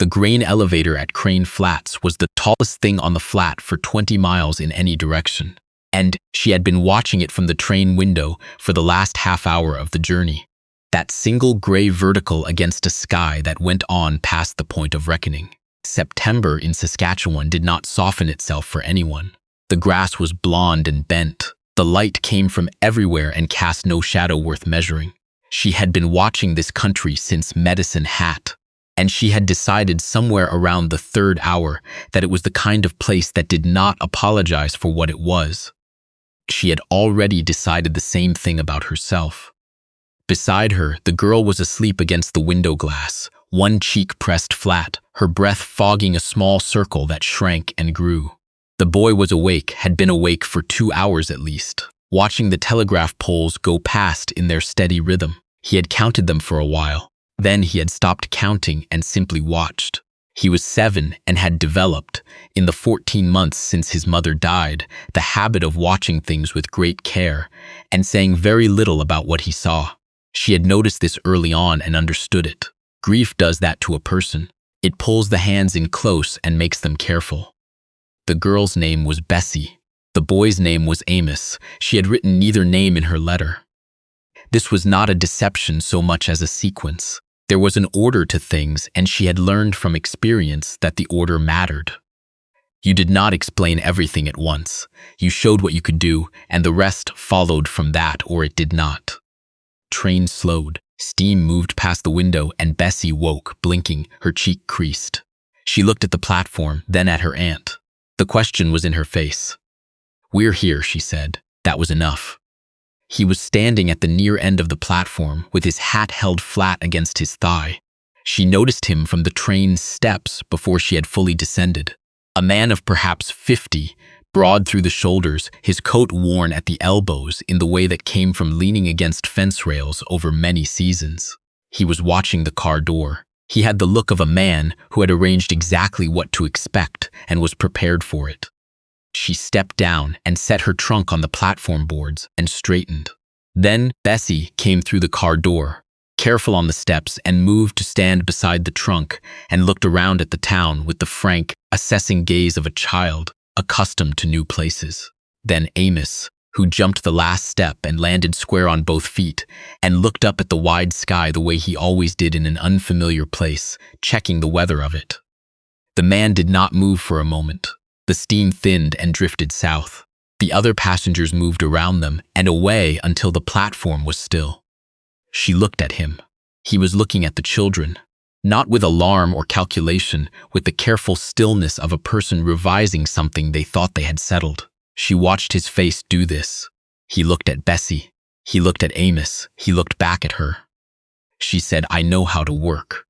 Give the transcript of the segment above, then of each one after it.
grain elevator at Crane Flats was the tallest thing on the flat for 20 miles in any direction, and she had been watching it from the train window for the last half hour of the journey. That single gray vertical against a sky that went on past the point of reckoning. September in Saskatchewan did not soften itself for anyone. The grass was blonde and bent. The light came from everywhere and cast no shadow worth measuring. She had been watching this country since Medicine Hat, and she had decided somewhere around the third hour that it was the kind of place that did not apologize for what it was. She had already decided the same thing about herself. Beside her, the girl was asleep against the window glass, one cheek pressed flat, her breath fogging a small circle that shrank and grew. The boy was awake, had been awake for 2 hours at least, watching the telegraph poles go past in their steady rhythm. He had counted them for a while. Then he had stopped counting and simply watched. He was 7 and had developed, in the 14 months since his mother died, the habit of watching things with great care and saying very little about what he saw. She had noticed this early on and understood it. Grief does that to a person. It pulls the hands in close and makes them careful. The girl's name was Bessie. The boy's name was Amos. She had written neither name in her letter. This was not a deception so much as a sequence. There was an order to things, and she had learned from experience that the order mattered. You did not explain everything at once. You showed what you could do, and the rest followed from that, or it did not. Train slowed. Steam moved past the window, and Bessie woke, blinking, her cheek creased. She looked at the platform, then at her aunt. The question was in her face. "We're here," she said. That was enough. He was standing at the near end of the platform, with his hat held flat against his thigh. She noticed him from the train's steps before she had fully descended. A man of perhaps 50, broad through the shoulders, his coat worn at the elbows in the way that came from leaning against fence rails over many seasons. He was watching the car door. He had the look of a man who had arranged exactly what to expect and was prepared for it. She stepped down and set her trunk on the platform boards and straightened. Then Bessie came through the car door, careful on the steps, and moved to stand beside the trunk and looked around at the town with the frank, assessing gaze of a child accustomed to new places. Then Amos, who jumped the last step and landed square on both feet and looked up at the wide sky the way he always did in an unfamiliar place, checking the weather of it. The man did not move for a moment. The steam thinned and drifted south. The other passengers moved around them and away until the platform was still. She looked at him. He was looking at the children, not with alarm or calculation, with the careful stillness of a person revising something they thought they had settled. She watched his face do this. He looked at Bessie. He looked at Amos. He looked back at her. She said, "I know how to work."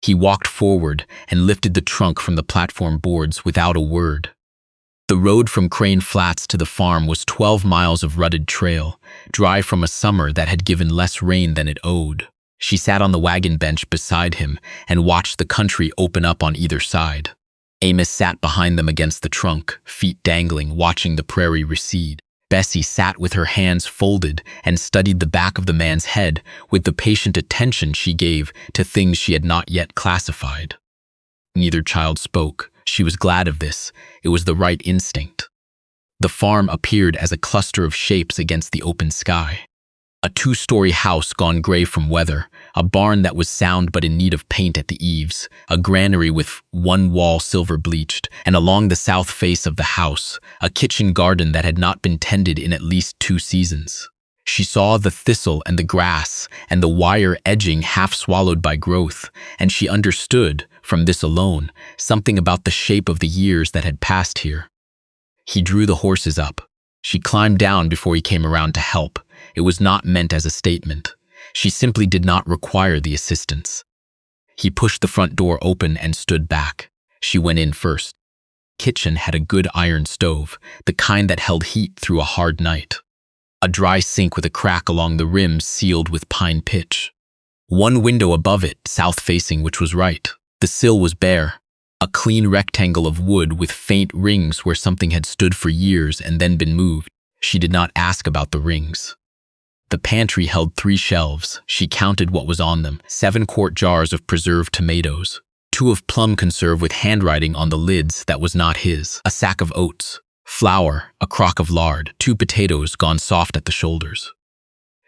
He walked forward and lifted the trunk from the platform boards without a word. The road from Crane Flats to the farm was 12 miles of rutted trail, dry from a summer that had given less rain than it owed. She sat on the wagon bench beside him and watched the country open up on either side. Amos sat behind them against the trunk, feet dangling, watching the prairie recede. Bessie sat with her hands folded and studied the back of the man's head with the patient attention she gave to things she had not yet classified. Neither child spoke. She was glad of this. It was the right instinct. The farm appeared as a cluster of shapes against the open sky. A 2-story house gone gray from weather, a barn that was sound but in need of paint at the eaves, a granary with one wall silver bleached, and along the south face of the house, a kitchen garden that had not been tended in at least 2 seasons. She saw the thistle and the grass and the wire edging half swallowed by growth, and she understood, from this alone, something about the shape of the years that had passed here. He drew the horses up. She climbed down before he came around to help. It was not meant as a statement. She simply did not require the assistance. He pushed the front door open and stood back. She went in first. Kitchen had a good iron stove, the kind that held heat through a hard night. A dry sink with a crack along the rim sealed with pine pitch. One window above it, south-facing, which was right. The sill was bare, a clean rectangle of wood with faint rings where something had stood for years and then been moved. She did not ask about the rings. The pantry held 3 shelves. She counted what was on them: 7-quart jars of preserved tomatoes, two of plum conserve with handwriting on the lids that was not his, a sack of oats, flour, a crock of lard, 2 potatoes gone soft at the shoulders.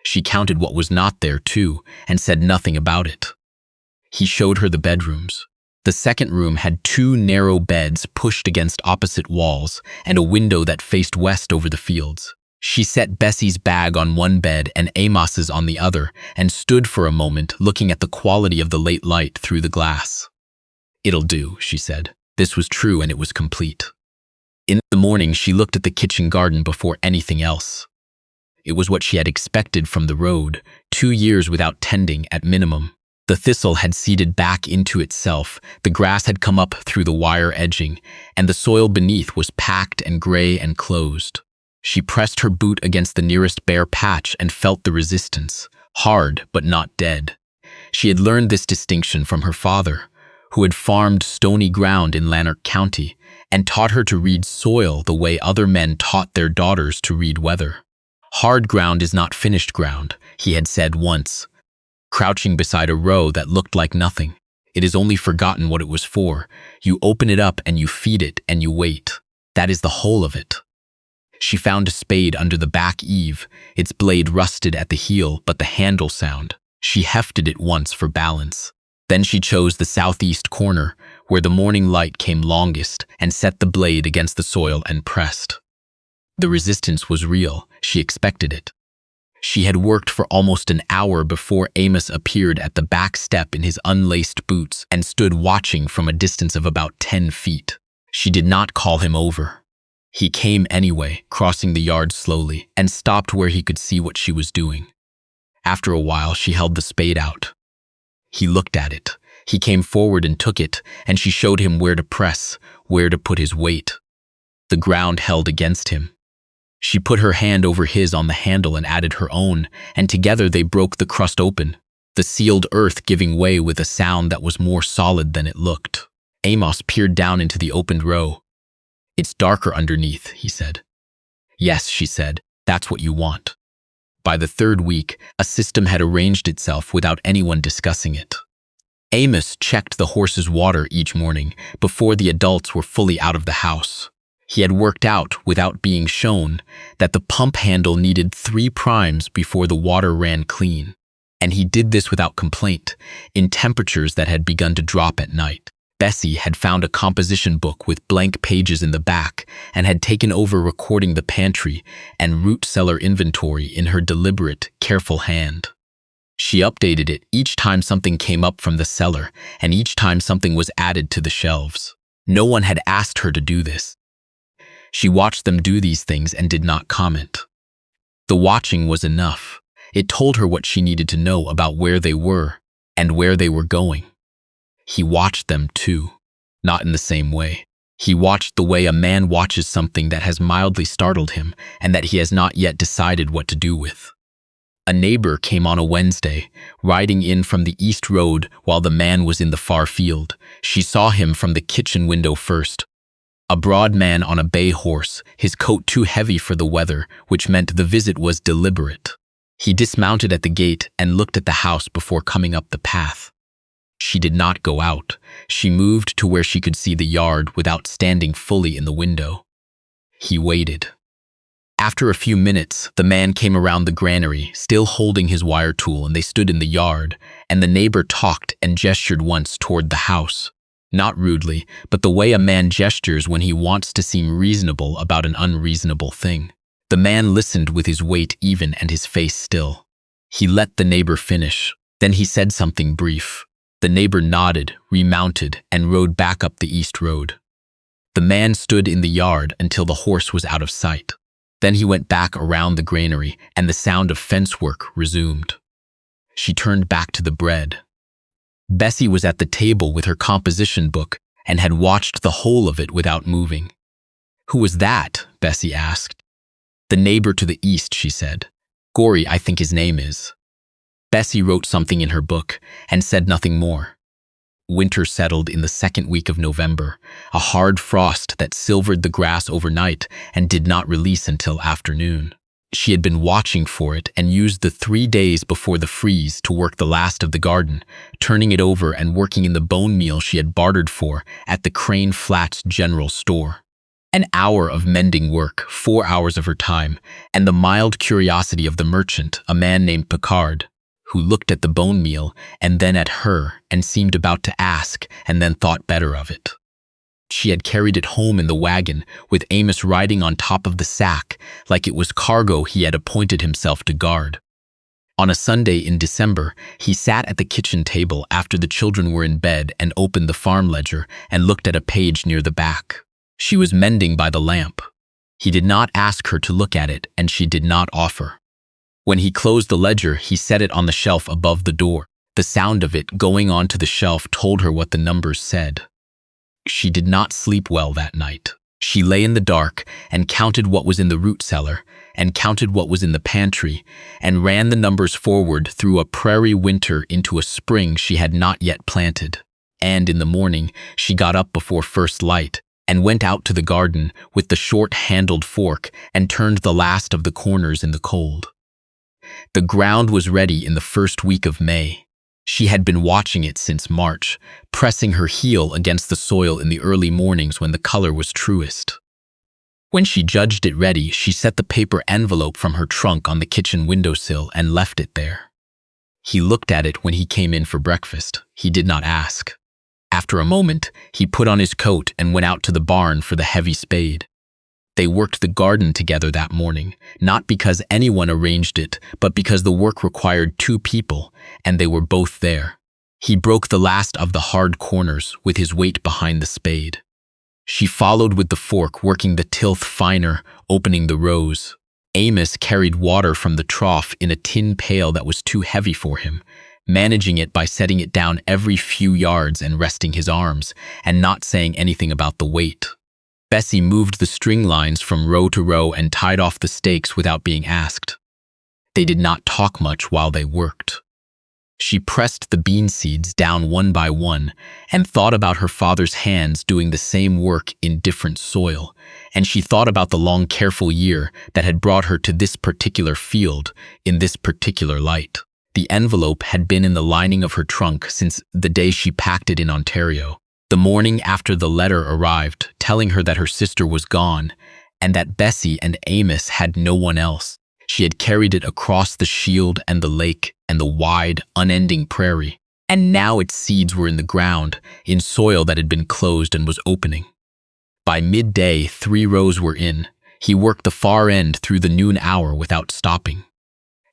She counted what was not there, too, and said nothing about it. He showed her the bedrooms. The second room had 2 narrow beds pushed against opposite walls and a window that faced west over the fields. She set Bessie's bag on one bed and Amos's on the other and stood for a moment looking at the quality of the late light through the glass. "It'll do," she said. This was true and it was complete. In the morning, she looked at the kitchen garden before anything else. It was what she had expected from the road, 2 years without tending at minimum. The thistle had seeded back into itself, the grass had come up through the wire edging, and the soil beneath was packed and gray and closed. She pressed her boot against the nearest bare patch and felt the resistance, hard but not dead. She had learned this distinction from her father, who had farmed stony ground in Lanark County and taught her to read soil the way other men taught their daughters to read weather. "Hard ground is not finished ground," he had said once, crouching beside a row that looked like nothing. "It is only forgotten what it was for. You open it up and you feed it and you wait. That is the whole of it." She found a spade under the back eave, its blade rusted at the heel but the handle sound. She hefted it once for balance. Then she chose the southeast corner, where the morning light came longest, and set the blade against the soil and pressed. The resistance was real. She expected it. She had worked for almost an hour before Amos appeared at the back step in his unlaced boots and stood watching from a distance of about 10 feet. She did not call him over. He came anyway, crossing the yard slowly, and stopped where he could see what she was doing. After a while, she held the spade out. He looked at it. He came forward and took it, and she showed him where to press, where to put his weight. The ground held against him. She put her hand over his on the handle and added her own, and together they broke the crust open, the sealed earth giving way with a sound that was more solid than it looked. Amos peered down into the opened row. "It's darker underneath," he said. "Yes," she said, "that's what you want." By the 3rd week, a system had arranged itself without anyone discussing it. Amos checked the horses' water each morning before the adults were fully out of the house. He had worked out, without being shown, that the pump handle needed 3 primes before the water ran clean. And he did this without complaint, in temperatures that had begun to drop at night. Bessie had found a composition book with blank pages in the back and had taken over recording the pantry and root cellar inventory in her deliberate, careful hand. She updated it each time something came up from the cellar and each time something was added to the shelves. No one had asked her to do this. She watched them do these things and did not comment. The watching was enough. It told her what she needed to know about where they were and where they were going. He watched them too, not in the same way. He watched the way a man watches something that has mildly startled him and that he has not yet decided what to do with. A neighbor came on a Wednesday, riding in from the east road while the man was in the far field. She saw him from the kitchen window first. A broad man on a bay horse, his coat too heavy for the weather, which meant the visit was deliberate. He dismounted at the gate and looked at the house before coming up the path. She did not go out. She moved to where she could see the yard without standing fully in the window. He waited. After a few minutes, the man came around the granary, still holding his wire tool, and they stood in the yard, and the neighbor talked and gestured once toward the house. Not rudely, but the way a man gestures when he wants to seem reasonable about an unreasonable thing. The man listened with his weight even and his face still. He let the neighbor finish. Then he said something brief. The neighbor nodded, remounted, and rode back up the east road. The man stood in the yard until the horse was out of sight. Then he went back around the granary, and the sound of fence work resumed. She turned back to the bread. Bessie was at the table with her composition book and had watched the whole of it without moving. "Who was that?" Bessie asked. "The neighbor to the east," she said. "Gory, I think his name is." Bessie wrote something in her book and said nothing more. Winter settled in the 2nd week of November, a hard frost that silvered the grass overnight and did not release until afternoon. She had been watching for it and used the 3 days before the freeze to work the last of the garden, turning it over and working in the bone meal she had bartered for at the Crane Flats General Store. An hour of mending work, 4 hours of her time, and the mild curiosity of the merchant, a man named Picard, who looked at the bone meal and then at her and seemed about to ask and then thought better of it. She had carried it home in the wagon, with Amos riding on top of the sack like it was cargo he had appointed himself to guard. On a Sunday in December, he sat at the kitchen table after the children were in bed and opened the farm ledger and looked at a page near the back. She was mending by the lamp. He did not ask her to look at it, and she did not offer. When he closed the ledger, he set it on the shelf above the door. The sound of it going onto the shelf told her what the numbers said. She did not sleep well that night. She lay in the dark and counted what was in the root cellar and counted what was in the pantry and ran the numbers forward through a prairie winter into a spring she had not yet planted. And in the morning, she got up before first light and went out to the garden with the short-handled fork and turned the last of the corners in the cold. The ground was ready in the first week of May. She had been watching it since March, pressing her heel against the soil in the early mornings when the color was truest. When she judged it ready, she set the paper envelope from her trunk on the kitchen windowsill and left it there. He looked at it when he came in for breakfast. He did not ask. After a moment, he put on his coat and went out to the barn for the heavy spade. They worked the garden together that morning, not because anyone arranged it, but because the work required 2 people, and they were both there. He broke the last of the hard corners with his weight behind the spade. She followed with the fork, working the tilth finer, opening the rows. Amos carried water from the trough in a tin pail that was too heavy for him, managing it by setting it down every few yards and resting his arms, and not saying anything about the weight. Bessie moved the string lines from row to row and tied off the stakes without being asked. They did not talk much while they worked. She pressed the bean seeds down one by one and thought about her father's hands doing the same work in different soil, and she thought about the long, careful year that had brought her to this particular field in this particular light. The envelope had been in the lining of her trunk since the day she packed it in Ontario. The morning after the letter arrived, telling her that her sister was gone and that Bessie and Amos had no one else, she had carried it across the shield and the lake and the wide, unending prairie, and now its seeds were in the ground, in soil that had been closed and was opening. By midday, 3 rows were in. He worked the far end through the noon hour without stopping.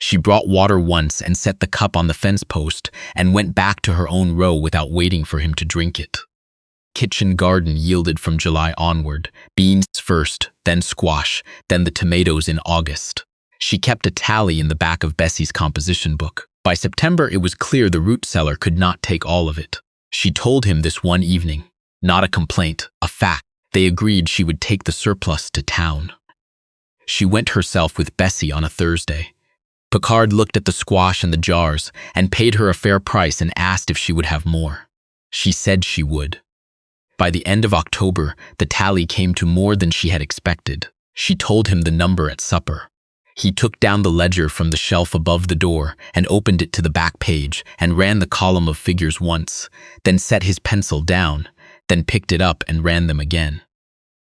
She brought water once and set the cup on the fence post and went back to her own row without waiting for him to drink it. Kitchen garden yielded from July onward, beans first, then squash, then the tomatoes in August. She kept a tally in the back of Bessie's composition book. By September, it was clear the root cellar could not take all of it. She told him this one evening. Not a complaint, a fact. They agreed she would take the surplus to town. She went herself with Bessie on a Thursday. Picard looked at the squash and the jars and paid her a fair price and asked if she would have more. She said she would. By the end of October, the tally came to more than she had expected. She told him the number at supper. He took down the ledger from the shelf above the door and opened it to the back page and ran the column of figures once, then set his pencil down, then picked it up and ran them again.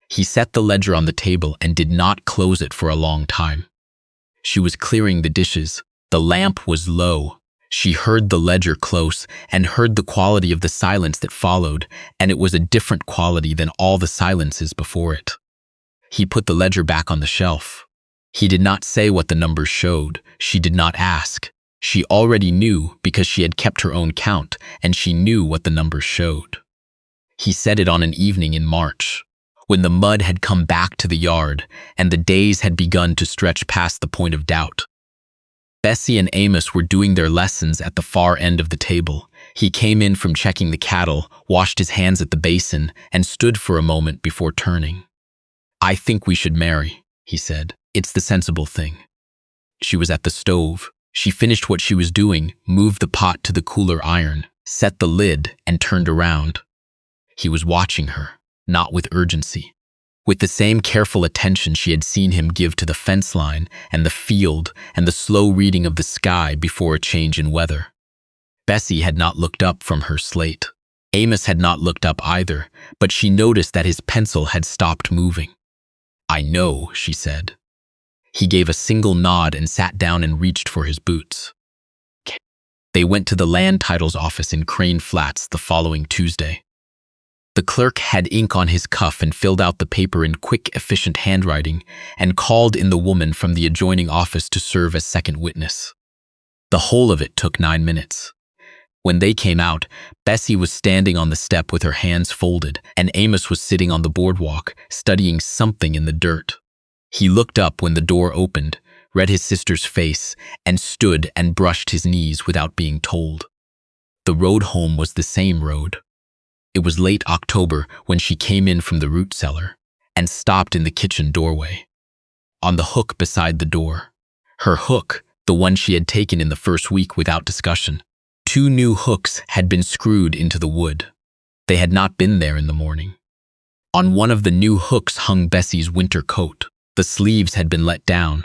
He set the ledger on the table and did not close it for a long time. She was clearing the dishes. The lamp was low. She heard the ledger close and heard the quality of the silence that followed, and it was a different quality than all the silences before it. He put the ledger back on the shelf. He did not say what the numbers showed. She did not ask. She already knew because she had kept her own count, and she knew what the numbers showed. He said it on an evening in March, when the mud had come back to the yard and the days had begun to stretch past the point of doubt. Bessie and Amos were doing their lessons at the far end of the table. He came in from checking the cattle, washed his hands at the basin, and stood for a moment before turning. "I think we should marry," he said. "It's the sensible thing." She was at the stove. She finished what she was doing, moved the pot to the cooler iron, set the lid, and turned around. He was watching her, not with urgency. with the same careful attention she had seen him give to the fence line and the field and the slow reading of the sky before a change in weather. Bessie had not looked up from her slate. Amos had not looked up either, but she noticed that his pencil had stopped moving. "I know," she said. He gave a single nod and sat down and reached for his boots. They went to the land titles office in Crane Flats the following Tuesday. The clerk had ink on his cuff and filled out the paper in quick, efficient handwriting and called in the woman from the adjoining office to serve as second witness. The whole of it took 9 minutes. When they came out, Bessie was standing on the step with her hands folded, and Amos was sitting on the boardwalk, studying something in the dirt. He looked up when the door opened, read his sister's face, and stood and brushed his knees without being told. The road home was the same road. It was late October when she came in from the root cellar and stopped in the kitchen doorway. On the hook beside the door, her hook, the one she had taken in the first week without discussion, 2 new hooks had been screwed into the wood. They had not been there in the morning. On one of the new hooks hung Bessie's winter coat. The sleeves had been let down.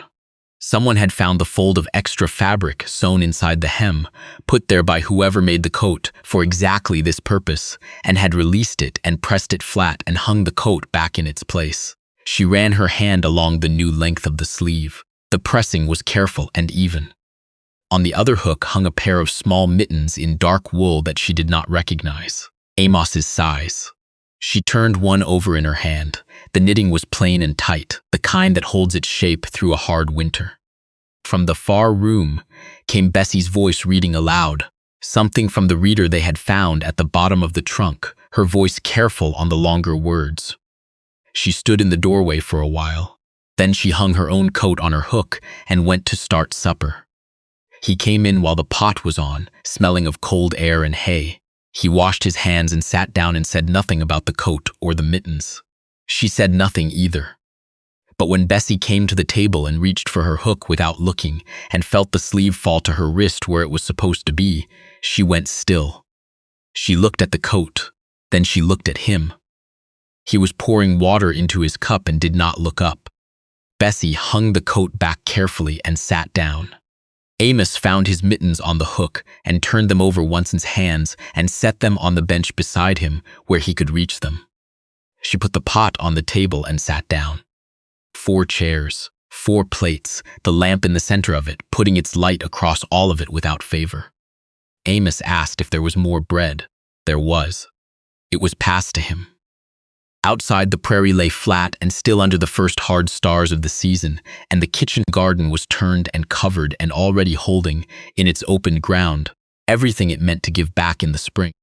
Someone had found the fold of extra fabric sewn inside the hem, put there by whoever made the coat for exactly this purpose, and had released it and pressed it flat and hung the coat back in its place. She ran her hand along the new length of the sleeve. The pressing was careful and even. On the other hook hung a pair of small mittens in dark wool that she did not recognize, Amos's size. She turned one over in her hand. The knitting was plain and tight, the kind that holds its shape through a hard winter. From the far room came Bessie's voice reading aloud, something from the reader they had found at the bottom of the trunk, her voice careful on the longer words. She stood in the doorway for a while. Then she hung her own coat on her hook and went to start supper. He came in while the pot was on, smelling of cold air and hay. He washed his hands and sat down and said nothing about the coat or the mittens. She said nothing either. But when Bessie came to the table and reached for her hook without looking and felt the sleeve fall to her wrist where it was supposed to be, she went still. She looked at the coat, then she looked at him. He was pouring water into his cup and did not look up. Bessie hung the coat back carefully and sat down. Amos found his mittens on the hook and turned them over once in his hands and set them on the bench beside him where he could reach them. She put the pot on the table and sat down. 4 chairs, 4 plates, the lamp in the center of it, putting its light across all of it without favor. Amos asked if there was more bread. There was. It was passed to him. Outside, the prairie lay flat and still under the first hard stars of the season, and the kitchen garden was turned and covered and already holding, in its open ground, everything it meant to give back in the spring.